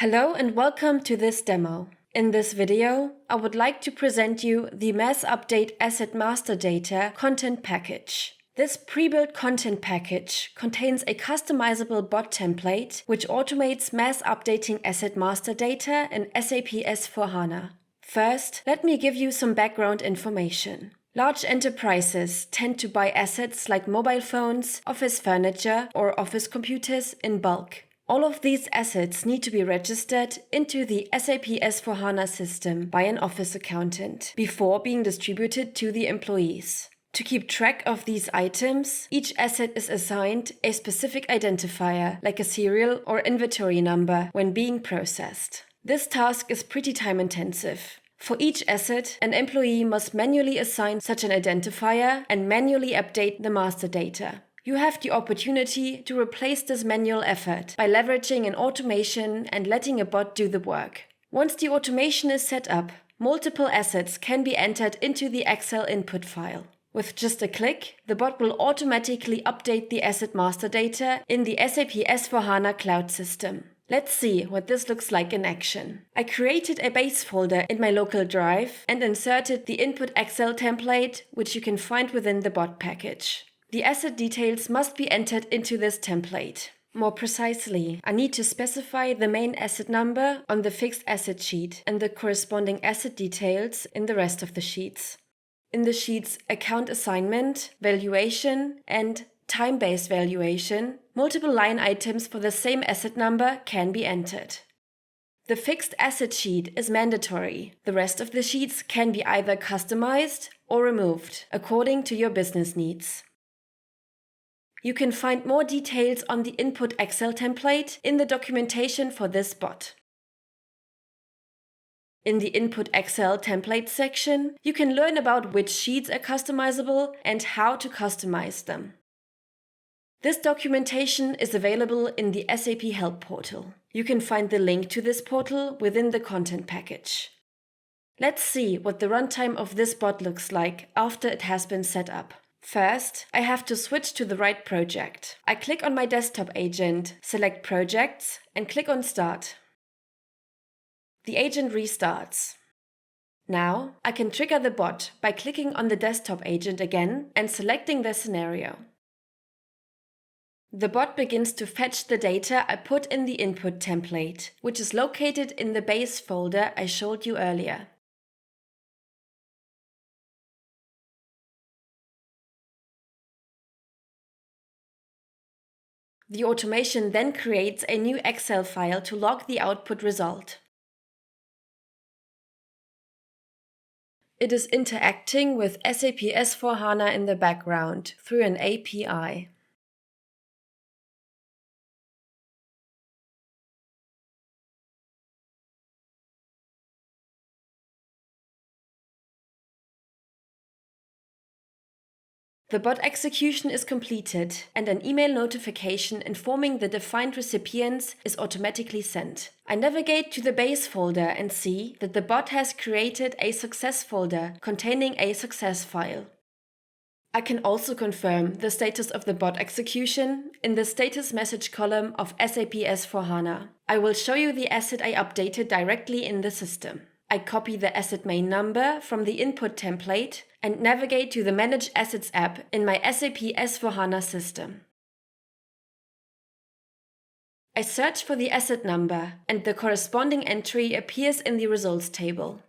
Hello and welcome to this demo. In this video, I would like to present you the Mass Update Asset Master Data content package. This pre-built content package contains a customizable bot template which automates mass updating asset master data in SAP S/4HANA. First, let me give you some background information. Large enterprises tend to buy assets like mobile phones, office furniture, or office computers in bulk. All of these assets need to be registered into the SAP S/4HANA system by an office accountant before being distributed to the employees. To keep track of these items, each asset is assigned a specific identifier, like a serial or inventory number, when being processed. This task is pretty time-intensive. For each asset, an employee must manually assign such an identifier and manually update the master data. You have the opportunity to replace this manual effort by leveraging an automation and letting a bot do the work. Once the automation is set up, multiple assets can be entered into the Excel input file. With just a click, the bot will automatically update the asset master data in the SAP S/4HANA cloud system. Let's see what this looks like in action. I created a base folder in my local drive and inserted the input Excel template, which you can find within the bot package. The asset details must be entered into this template. More precisely, I need to specify the main asset number on the fixed asset sheet and the corresponding asset details in the rest of the sheets. In the sheets Account Assignment, Valuation, and Time-Based Valuation, multiple line items for the same asset number can be entered. The fixed asset sheet is mandatory. The rest of the sheets can be either customized or removed, according to your business needs. You can find more details on the input Excel template in the documentation for this bot. In the Input Excel template section, you can learn about which sheets are customizable and how to customize them. This documentation is available in the SAP Help portal. You can find the link to this portal within the content package. Let's see what the runtime of this bot looks like after it has been set up. First, I have to switch to the right project. I click on my desktop agent, select Projects, and click on Start. The agent restarts. Now, I can trigger the bot by clicking on the desktop agent again and selecting the scenario. The bot begins to fetch the data I put in the input template, which is located in the base folder I showed you earlier. The automation then creates a new Excel file to log the output result. It is interacting with SAP S/4HANA in the background through an API. The bot execution is completed and an email notification informing the defined recipients is automatically sent. I navigate to the base folder and see that the bot has created a success folder containing a success file. I can also confirm the status of the bot execution in the status message column of SAP S/4HANA. I will show you the asset I updated directly in the system. I copy the asset main number from the input template and navigate to the Manage Assets app in my SAP S/4HANA system. I search for the asset number and the corresponding entry appears in the results table.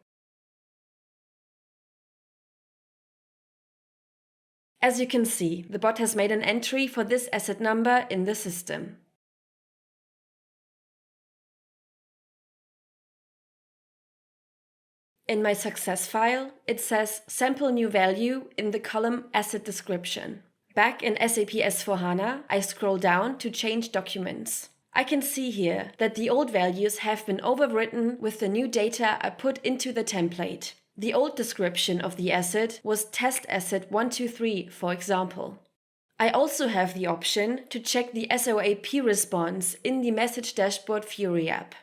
As you can see, the bot has made an entry for this asset number in the system. In my success file, it says Sample New Value in the column Asset Description. Back in SAP S/4HANA, I scroll down to change documents. I can see here that the old values have been overwritten with the new data I put into the template. The old description of the asset was Test Asset 123, for example. I also have the option to check the SOAP response in the Message Dashboard Fury app.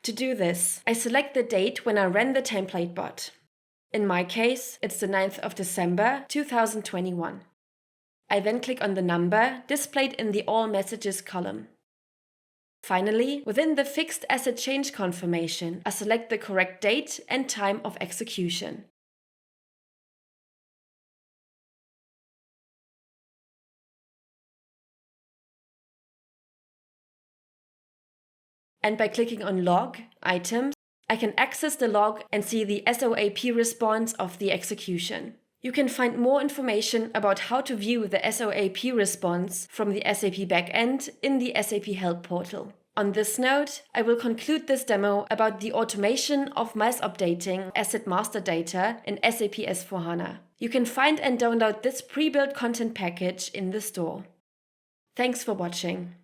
To do this, I select the date when I ran the template bot. In my case, it's the 9th of December 2021. I then click on the number displayed in the All Messages column. Finally, within the fixed asset change confirmation, I select the correct date and time of execution. And by clicking on Log, Items, I can access the log and see the SOAP response of the execution. You can find more information about how to view the SOAP response from the SAP backend in the SAP Help portal. On this note, I will conclude this demo about the automation of mass updating asset master data in SAP S/4HANA. You can find and download this pre-built content package in the store. Thanks for watching.